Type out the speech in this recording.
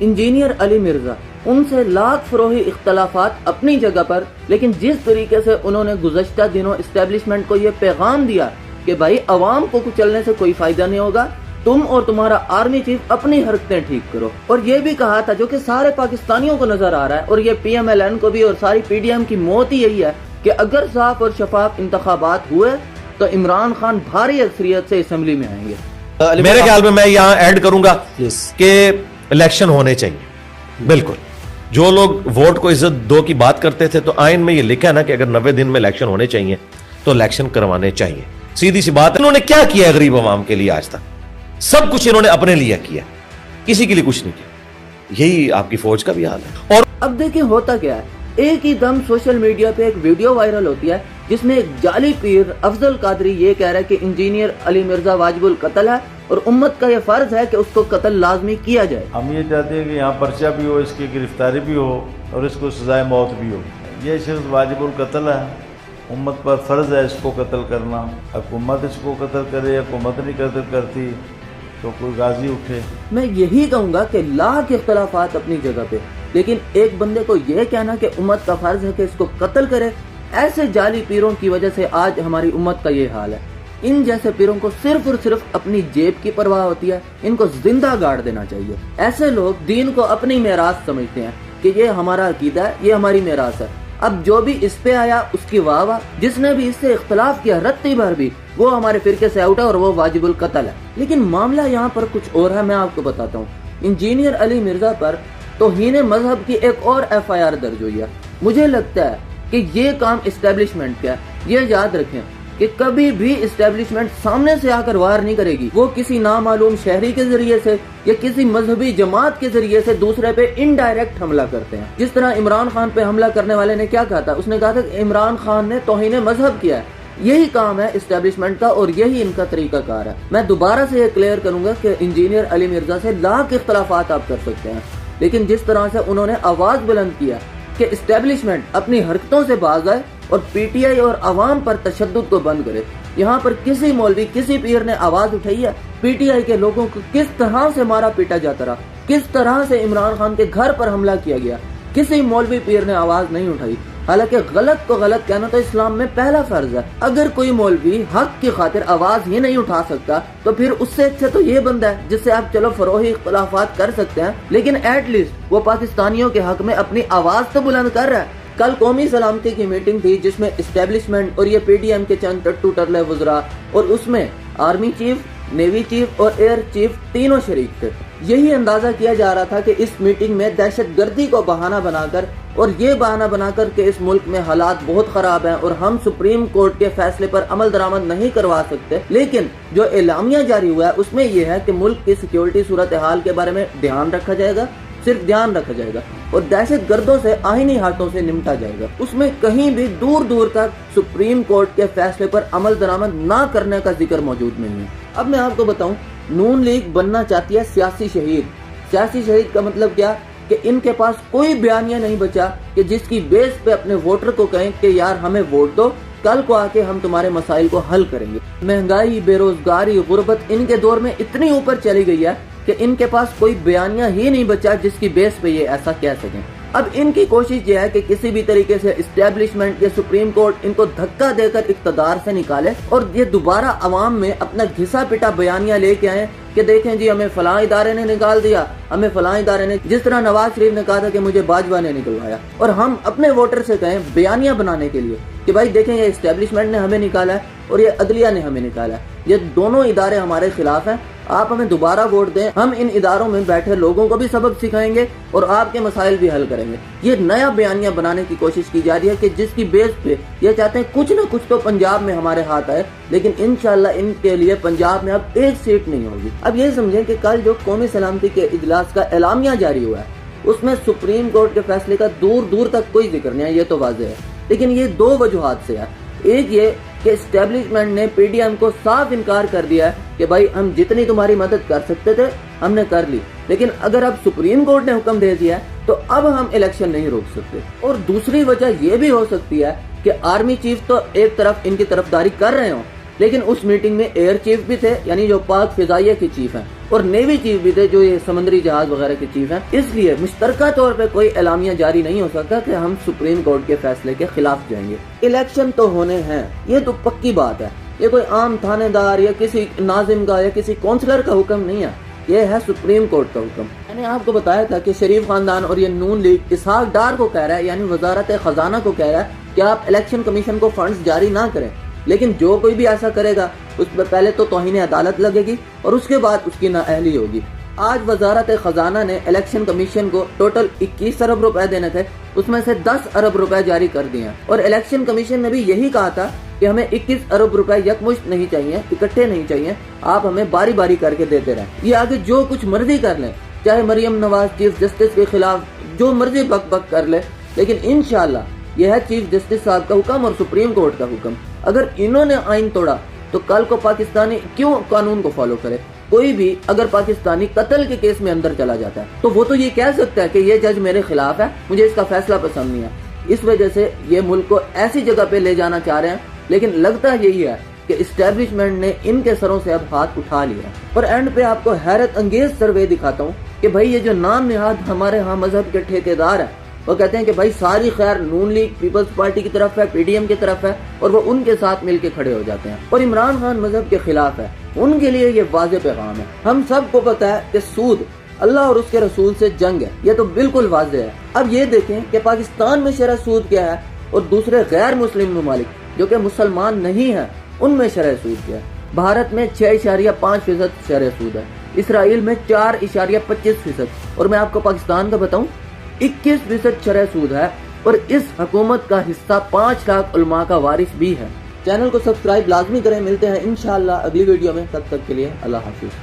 Engineer Ali Mirza, उनसे लाख फरोही इख्तलाफात अपनी जगह पर, लेकिन जिस तरीके से उन्होंने गुज़श्ता दिनों इस्टेब्लिशमेंट को ये पैगाम दिया कि भाई अवाम को कुचलने से कोई फायदा नहीं होगा, तुम और तुम्हारा आर्मी चीफ अपनी हरकतें ठीक करो। और ये भी कहा था, जो कि सारे पाकिस्तानियों को नजर आ रहा है और ये PMLN को भी और सारी PDM की मौत ही यही है कि अगर साफ और शफाफ इंतखाबात हुए तो इमरान खान भारी अक्सरियत से असेंबली में आएंगे। मेरे ख्याल में मैं यहाँ ऐड करूंगा कि इलेक्शन होने चाहिए। बिल्कुल, जो लोग वोट को इज्जत दो की बात करते थे, तो आइन में ये लिखा है ना कि अगर 90 दिन में इलेक्शन होने चाहिए तो इलेक्शन करवाने चाहिए। सीधी सी बात है। इन्होंने क्या किया गरीब आवाम के लिए? आज तक सब कुछ इन्होंने अपने लिए किया, किसी के लिए कुछ नहीं किया। यही आपकी फौज का भी हाल है। और अब देखिए होता क्या है, एक ही दम सोशल मीडिया पे एक वीडियो वायरल होती है जिसमें एक जाली पीर अफजल कादरी ये कह रहा है कि इंजीनियर अली मिर्जा वाजिबुल कत्ल है और उम्मत का ये फर्ज है कि उसको कत्ल लाजमी किया जाए। हम ये चाहते हैं कि यहाँ पर्चा भी हो, इसकी गिरफ्तारी भी हो और इसको सजाए मौत भी हो। ये शख्स वाजिबुल कत्ल है, उम्मत पर फर्ज है इसको कत्ल करना। हुकूमत इसको कत्ल करे, हुकूमत नहीं कत्ल करती तो कोई गाजी उठे। मैं यही कहूँगा कि लाख इख्तलाफात अपनी जगह पे, लेकिन एक बंदे को यह कहना कि उम्मत का फर्ज है कि इसको कत्ल करे, ऐसे जाली पीरों की वजह से आज हमारी उम्मत का ये हाल है। इन जैसे पीरों को सिर्फ और सिर्फ अपनी जेब की परवाह होती है, इनको जिंदा गाड़ देना चाहिए। ऐसे लोग दीन को अपनी मेरास समझते हैं कि ये हमारा अकीदा है, ये हमारी मेरास है। अब जो भी इस पे आया उसकी वाह वाह, जिसने भी इससे इख्तलाफ किया रत्ती भर भी, वो हमारे फिरके से आउट है और वो वाजिबुल कत्ल है। लेकिन मामला यहाँ पर कुछ और है, मैं आपको बताता हूँ। इंजीनियर अली मिर्जा पर तौहीन मजहब की एक और FIR दर्ज हुई है। मुझे लगता है कि ये काम इस्टेब्लिशमेंट का है। ये याद रखें कि कभी भी इस्टेब्लिशमेंट सामने से आकर वार नहीं करेगी, वो किसी नामालूम शहरी के जरिए से या किसी मजहबी जमात के जरिए से दूसरे पे इनडायरेक्ट हमला करते हैं। जिस तरह इमरान खान पे हमला करने वाले ने क्या कहा था, उसने कहा था कि इमरान खान ने तौहीन मजहब किया है। यही काम है इस्टेब्लिशमेंट का और यही इनका तरीकाकार है। मैं दोबारा से ये क्लियर करूंगा कि इंजीनियर अली मिर्जा से लाख इख्तलाफात आप कर सकते हैं, लेकिन जिस तरह से उन्होंने आवाज बुलंद किया कि इस्टेब्लिशमेंट अपनी हरकतों से बाज आए और PTI और अवाम पर तशद्दुद को बंद करे। यहाँ पर किसी मौलवी, किसी पीर ने आवाज उठाई है? PTI के लोगों को किस तरह से मारा पीटा जाता रहा, किस तरह से इमरान खान के घर पर हमला किया गया, किसी मौलवी पीर ने आवाज नहीं उठाई। हालांकि गलत को गलत कहना तो इस्लाम में पहला फर्ज है। अगर कोई मौलवी हक की खातिर आवाज ही नहीं उठा सकता तो फिर उससे अच्छा तो ये बंदा है जिससे आप चलो फरोही इख्तलाफात कर सकते हैं, लेकिन एटलीस्ट वो पाकिस्तानियों के हक में अपनी आवाज तो बुलंद कर रहा है। कल कौमी सलामती की मीटिंग थी जिसमें इस्टेब्लिशमेंट और ये PDM के चंद टट्टू टरले वज़रा और उसमें आर्मी चीफ, नेवी चीफ और एयर चीफ तीनों शरीक थे। यही अंदाजा किया जा रहा था कि इस मीटिंग में दहशतगर्दी को बहाना बनाकर और ये बहाना बनाकर कि इस मुल्क में हालात बहुत खराब हैं और हम सुप्रीम कोर्ट के फैसले पर अमल दरामद नहीं करवा सकते, लेकिन जो एलामिया जारी हुआ है उसमें यह है कि मुल्क की सिक्योरिटी सूरत हाल के बारे में ध्यान रखा जाएगा, सिर्फ ध्यान रखा जाएगा और दहशत गर्दों से आईनी हाथों से निपटा जाएगा। उसमें कहीं भी दूर दूर तक सुप्रीम कोर्ट के फैसले पर अमल दरामद ना करने का जिक्र मौजूद नहीं है। अब मैं आपको बताऊं, नून लीग बनना चाहती है सियासी शहीद। सियासी शहीद का मतलब क्या कि इनके पास कोई बयानिया नहीं बचा कि जिसकी बेस पे अपने वोटर को कहें कि यार हमें वोट दो, कल को आके हम तुम्हारे मसाइल को हल करेंगे। महंगाई, बेरोजगारी, गुर्बत इनके दौर में इतनी ऊपर चली गई है कि इनके पास कोई बयानिया ही नहीं बचा जिसकी बेस पे ये ऐसा कह सकें। अब इनकी कोशिश ये है कि किसी भी तरीके से इस्टेब्लिशमेंट या सुप्रीम कोर्ट इनको धक्का देकर इक्तदार से निकाले और ये दोबारा अवाम में अपना घिसा पिटा बयानिया लेके आए कि देखें जी हमें फलां इदारे ने निकाल दिया, हमें फलां इदारे ने, जिस तरह नवाज शरीफ ने कहा था कि मुझे बाजवा ने निकलवाया, और हम अपने वोटर से कहें बयानिया बनाने के लिए कि भाई देखें ये इस्टेब्लिशमेंट ने हमें निकाला है और ये अदलिया ने हमें निकाला है, ये दोनों इदारे हमारे खिलाफ हैं, आप हमें दोबारा वोट दें, हम इन इदारों में बैठे लोगों को भी सबक सिखाएंगे और आपके मसाइल भी हल करेंगे। ये नया बयानिया बनाने की कोशिश की जा रही है कि जिसकी बेस पे ये चाहते हैं कुछ न कुछ तो पंजाब में हमारे हाथ आए, लेकिन इंशाल्लाह इनके लिए पंजाब में अब एक सीट नहीं होगी। अब ये समझें कि कल जो कौमी सलामती के इजलास का एलामिया जारी हुआ है उसमें सुप्रीम कोर्ट के फैसले का दूर दूर तक कोई जिक्र नहीं है, ये तो वाज़ेह है, लेकिन ये दो वजूहात से है। एक ये कि एस्टेब्लिशमेंट ने PDM को साफ इनकार कर दिया है कि भाई हम जितनी तुम्हारी मदद कर सकते थे हमने कर ली, लेकिन अगर अब सुप्रीम कोर्ट ने हुक्म दे दिया है तो अब हम इलेक्शन नहीं रोक सकते। और दूसरी वजह यह भी हो सकती है कि आर्मी चीफ तो एक तरफ इनकी तरफदारी कर रहे हो, لیکن اس میٹنگ میں ایئر چیف بھی تھے یعنی جو پاک فضائیہ کے چیف ہیں، اور نیوی چیف بھی تھے جو یہ سمندری جہاز وغیرہ کے چیف ہیں. اس لیے مشترکہ طور پہ کوئی اعلامیہ جاری نہیں ہو سکتا کہ ہم سپریم کورٹ کے فیصلے کے خلاف جائیں گے. الیکشن تو ہونے ہیں، یہ تو پکی بات ہے. یہ کوئی عام تھانے دار یا کسی ناظم کا یا کسی کونسلر کا حکم نہیں ہے، یہ ہے سپریم کورٹ کا حکم. میں نے آپ کو بتایا تھا کہ شریف خاندان اور یہ نون لیگ اسحاق ڈار کو کہہ رہا ہے، یعنی وزارت خزانہ کو کہہ رہا ہے کہ آپ الیکشن کمیشن کو فنڈز جاری نہ کریں. لیکن جو کوئی بھی ایسا کرے گا اس پہ پہلے تو توہین عدالت لگے گی اور اس کے بعد اس کی نااہلی ہوگی. آج وزارت خزانہ نے الیکشن کمیشن کو ٹوٹل 21 ارب روپے دینے تھے، اس میں سے 10 ارب روپے جاری کر دیے ہیں. اور الیکشن کمیشن نے بھی یہی کہا تھا کہ ہمیں 21 ارب روپے یکمشت نہیں چاہیے، اکٹھے نہیں چاہیے، آپ ہمیں باری باری کر کے دیتے رہیں. یہ آگے جو کچھ مرضی کر لیں، چاہے مریم نواز چیف جسٹس کے خلاف جو مرضی بک بک کر لے، لیکن انشاءاللہ یہ ہے چیف جسٹس صاحب کا حکم اور سپریم کورٹ کا حکم. اگر انہوں نے آئین توڑا تو کل کو پاکستانی کیوں قانون کو فالو کرے؟ کوئی بھی اگر پاکستانی قتل کے کیس میں اندر چلا جاتا ہے تو وہ تو یہ کہہ سکتا ہے کہ یہ جج میرے خلاف ہے، مجھے اس کا فیصلہ پسند نہیں ہے. اس وجہ سے یہ ملک کو ایسی جگہ پہ لے جانا چاہ رہے ہیں، لیکن لگتا یہی ہے کہ اسٹیبلشمنٹ نے ان کے سروں سے اب ہاتھ اٹھا لیا. اور اینڈ پہ آپ کو حیرت انگیز سروے دکھاتا ہوں کہ بھائی یہ جو نام نہاد ہمارے ہاں مذہب کے ٹھیکیدار ہیں، وہ کہتے ہیں کہ بھائی ساری خیر نون لیگ پیپلز پارٹی کی طرف ہے، پی ڈی ایم کی طرف ہے، اور وہ ان کے ساتھ مل کے کھڑے ہو جاتے ہیں. اور عمران خان مذہب کے خلاف ہے، ان کے لیے یہ واضح پیغام ہے. ہم سب کو پتا ہے کہ سود اللہ اور اس کے رسول سے جنگ ہے، یہ تو بالکل واضح ہے. اب یہ دیکھیں کہ پاکستان میں شرح سود کیا ہے اور دوسرے غیر مسلم ممالک جو کہ مسلمان نہیں ہیں ان میں شرح سود کیا ہے. بھارت میں 6.5% شرح سود ہے، اسرائیل میں 4.25%، اور میں آپ کو پاکستان کا بتاؤں 21% شرح سود ہے. اور اس حکومت کا حصہ 5 لاکھ علماء کا وارث بھی ہے. چینل کو سبسکرائب لازمی کریں. ملتے ہیں انشاءاللہ اگلی ویڈیو میں، تب تک کے لیے اللہ حافظ.